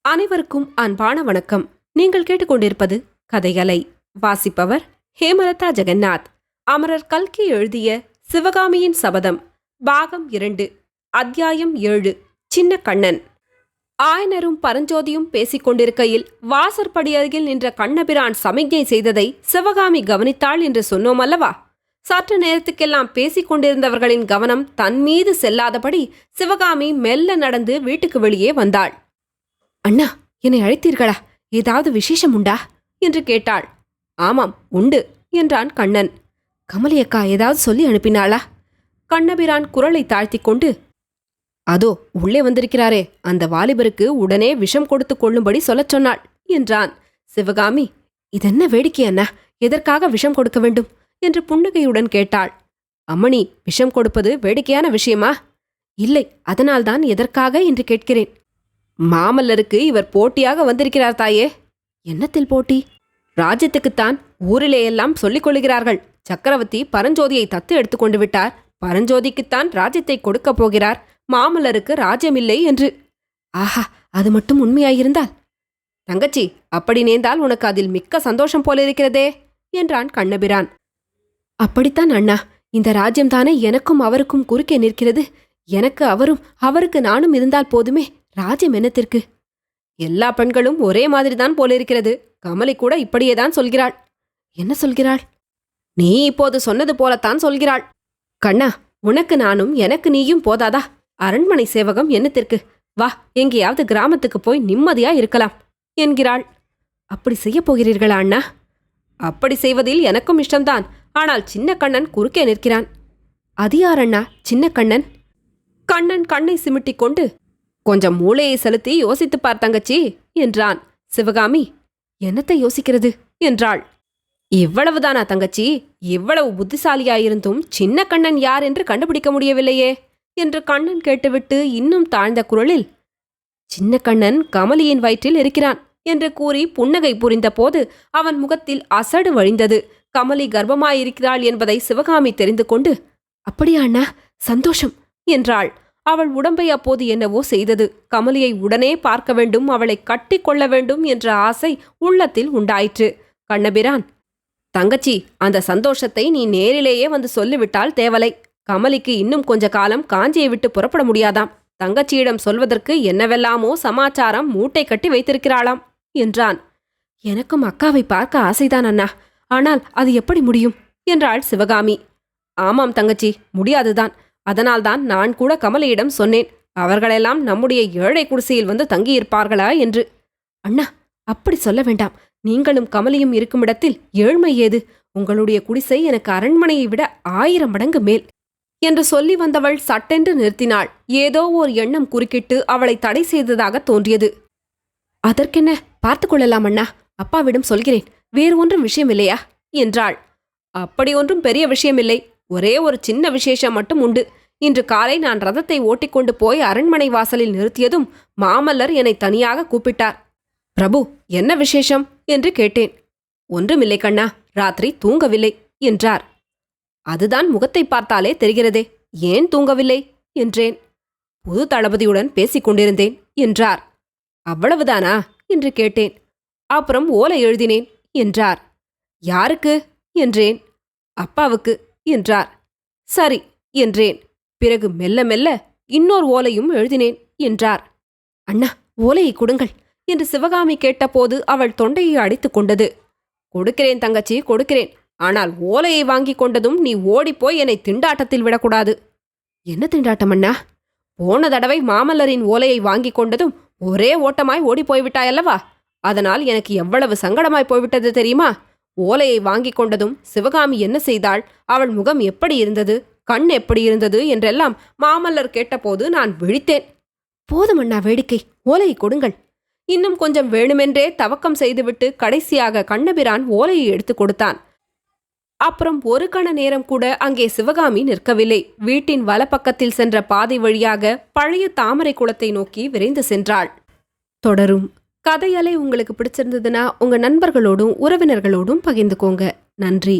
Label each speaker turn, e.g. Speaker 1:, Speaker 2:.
Speaker 1: அனைவருக்கும் அன்பான வணக்கம். நீங்கள் கேட்டுக்கொண்டிருப்பது கதைகளை. வாசிப்பவர் ஹேமலதா ஜெகநாத். அமரர் கல்கி எழுதிய சிவகாமியின் சபதம் பாகம் 2 அத்தியாயம் 7 சின்ன கண்ணன். ஆயனரும் பரஞ்சோதியும் பேசிக் கொண்டிருக்கையில் வாசற்படி அருகில் நின்ற கண்ணபிரான் சமிக்ஞை செய்ததை சிவகாமி கவனித்தாள் என்று சொன்னோம் அல்லவா? சற்று நேரத்துக்கெல்லாம் பேசிக் கொண்டிருந்தவர்களின் கவனம் தன் மீது செல்லாதபடி சிவகாமி மெல்ல நடந்து வீட்டுக்கு வெளியே வந்தாள். அண்ணா, என்னை அழைத்தீர்களா? ஏதாவது விசேஷம் உண்டா என்று கேட்டாள். ஆமாம், உண்டு என்றான் கண்ணன். கமலியக்கா ஏதாவது சொல்லி அனுப்பினாளா? கண்ணபிரான் குரலை தாழ்த்திக் கொண்டு, அதோ உள்ளே வந்திருக்கிறாரே, அந்த வாலிபருக்கு உடனே விஷம் கொடுத்து கொள்ளும்படி சொல்லச் சொன்னாள் என்றான். சிவகாமி, இதென்ன வேடிக்கை அண்ணா, எதற்காக விஷம் கொடுக்க வேண்டும் என்று புன்னகையுடன் கேட்டாள். அம்மணி, விஷம் கொடுப்பது வேடிக்கையான விஷயமா? இல்லை, அதனால்தான் எதற்காக என்று கேட்கிறேன். மாமல்லருக்கு இவர் போட்டியாக வந்திருக்கிறார் தாயே. என்னத்தில் போட்டி? ராஜ்யத்துக்குத்தான். ஊரிலேயெல்லாம் சொல்லிக் கொள்ளுகிறார்கள். சக்கரவர்த்தி பரஞ்சோதியை தத்து எடுத்துக்கொண்டு விட்டார். பரஞ்சோதிக்குத்தான் ராஜ்யத்தை கொடுக்கப் போகிறார். மாமல்லருக்கு ராஜ்யமில்லை என்று. ஆஹா, அது மட்டும் உண்மையாயிருந்தால். தங்கச்சி, அப்படி நேர்ந்தால் உனக்கு அதில் மிக்க சந்தோஷம் போலிருக்கிறதே என்றான் கண்ணபிரான். அப்படித்தான் அண்ணா, இந்த ராஜ்யம்தானே எனக்கும் அவருக்கும் குறுக்கே நிற்கிறது. எனக்கு அவரும் அவருக்கு நானும் இருந்தால் போதுமே, ராஜ்யம் என்னத்திற்கு? எல்லா பெண்களும் ஒரே மாதிரிதான் போலிருக்கிறது. கமலி கூட இப்படியேதான் சொல்கிறாள். என்ன சொல்கிறாள்? நீ இப்போது சொன்னது போலத்தான் சொல்கிறாள். கண்ணா, உனக்கு நானும் எனக்கு நீயும் போதாதா? அரண்மனை சேவகம் என்னத்திற்கு? வா, எங்கேயாவது கிராமத்துக்கு போய் நிம்மதியா இருக்கலாம் என்கிறாள். அப்படி செய்யப் போகிறீர்களா அண்ணா? அப்படி செய்வதில் எனக்கும் இஷ்டம்தான். ஆனால் சின்ன கண்ணன் குறுக்கே நிற்கிறான். அது யார் அண்ணா சின்ன கண்ணன்? கண்ணன் கண்ணை சிமிட்டிக் கொண்டு, கொஞ்சம் மூளையை செலுத்தி யோசித்துப் பார் தங்கச்சி என்றான். சிவகாமி, என்னத்தை யோசிக்கிறது என்றாள். இவ்வளவுதானா தங்கச்சி? இவ்வளவு புத்திசாலியாயிருந்தும் சின்ன கண்ணன் யார் என்று கண்டுபிடிக்க முடியவில்லையே என்று கண்ணன் கேட்டுவிட்டு இன்னும் தாழ்ந்த குரலில், சின்ன கண்ணன் கமலியின் வயிற்றில் இருக்கிறான் என்று கூறி புன்னகை புரிந்த போது அவன் முகத்தில் அசடு வழிந்தது. கமலி கர்ப்பமாயிருக்கிறாள் என்பதை சிவகாமி தெரிந்து கொண்டு, அப்படியா அண்ணா, சந்தோஷம் என்றாள். அவள் உடம்பை அப்போது என்னவோ செய்தது. கமலியை உடனே பார்க்க வேண்டும், அவளை கட்டி கொள்ள வேண்டும் என்ற ஆசை உள்ளத்தில் உண்டாயிற்று. கண்ணபிரான், தங்கச்சி, அந்த சந்தோஷத்தை நீ நேரிலேயே வந்து சொல்லிவிட்டால் தேவலை. கமலிக்கு இன்னும் கொஞ்ச காலம் காஞ்சியை விட்டு புறப்பட முடியாதாம். தங்கச்சியிடம் சொல்வதற்கு என்னவெல்லாமோ சமாச்சாரம் மூட்டை கட்டி வைத்திருக்கிறாளாம் என்றான். எனக்கும் அக்காவை பார்க்க ஆசைதான் அண்ணா, ஆனால் அது எப்படி முடியும் என்றாள் சிவகாமி. ஆமாம் தங்கச்சி, முடியாதுதான். அதனால்தான் நான் கூட கமலியிடம் சொன்னேன், அவர்களெல்லாம் நம்முடைய ஏழை குடிசையில் வந்து தங்கியிருப்பார்களா என்று. அண்ணா, அப்படி சொல்ல வேண்டாம். நீங்களும் கமலியும் இருக்குமிடத்தில் ஏழ்மை ஏது? உங்களுடைய குடிசை எனக்கு அரண்மனையை விட 1000 மடங்கு மேல் என்று சொல்லி வந்தவள் சட்டென்று நிறுத்தினாள். ஏதோ ஓர் எண்ணம் குறுக்கிட்டு அவளை தடை செய்ததாக தோன்றியது. அதற்கென்ன, பார்த்து கொள்ளலாம் அண்ணா, அப்பாவிடம் சொல்கிறேன். வேறு ஒன்றும் விஷயமில்லையா என்றாள். அப்படி ஒன்றும் பெரிய விஷயமில்லை. ஒரே ஒரு சின்ன விசேஷம் மட்டும் உண்டு. இன்று காலை நான் ரதத்தை ஓட்டிக்கொண்டு போய் அரண்மனை வாசலில் நிறுத்தியதும் மாமல்லர் என்னை தனியாக கூப்பிட்டார். பிரபு, என்ன விசேஷம் என்று கேட்டேன். ஒன்றுமில்லை கண்ணா, ராத்திரி தூங்கவில்லை என்றார். அதுதான் முகத்தை பார்த்தாலே தெரிகிறதே, ஏன் தூங்கவில்லை என்றேன். புது தளபதியுடன் பேசிக் கொண்டிருந்தேன் என்றார். அவ்வளவுதானா என்று கேட்டேன். அப்புறம் ஓலை எழுதினேன் என்றார். யாருக்கு என்றேன். அப்பாவுக்கு என்றார். சரி என்றேன். பிறகு மெல்ல மெல்ல இன்னொரு ஓலையும் எழுதினேன் என்றார். அண்ணா, ஓலையை கொடுங்கள் என்று சிவகாமி கேட்டபோது அவள் தொண்டையை அடித்துக் கொண்டது. கொடுக்கிறேன் தங்கச்சி, கொடுக்கிறேன். ஆனால் ஓலையை வாங்கிக் கொண்டதும் நீ ஓடிப்போய் என்னை திண்டாட்டத்தில் விடக்கூடாது. என்ன திண்டாட்டம் அண்ணா? போன தடவை மாமல்லரின் ஓலையை வாங்கிக் கொண்டதும் ஒரே ஓட்டமாய் ஓடிப்போய்விட்டாயல்லவா? அதனால் எனக்கு எவ்வளவு சங்கடமாய் போய்விட்டது தெரியுமா? ஓலையை வாங்கிக் கொண்டதும் சிவகாமி என்ன செய்தாள், அவள் முகம் எப்படி இருந்தது, கண் எப்படி இருந்தது என்றெல்லாம் மாமல்லர் கேட்டபோது நான் விழித்தேன். போதும் அண்ணா வேடிக்கை, ஓலையை கொடுங்கள். இன்னும் கொஞ்சம் வேணுமென்றே தவக்கம் செய்துவிட்டு கடைசியாக கண்ணபிரான் ஓலையை எடுத்துக் கொடுத்தான். அப்புறம் ஒரு கண நேரம் கூட அங்கே சிவகாமி நிற்கவில்லை. வீட்டின் வலப்பக்கத்தில் சென்ற பாதை வழியாக பழைய தாமரை குளத்தை நோக்கி விரைந்து சென்றாள். தொடரும். கதையலை உங்களுக்கு பிடிச்சிருந்ததுன்னா உங்க நண்பர்களோடும் உறவினர்களோடும் பகிர்ந்துக்கோங்க. நன்றி.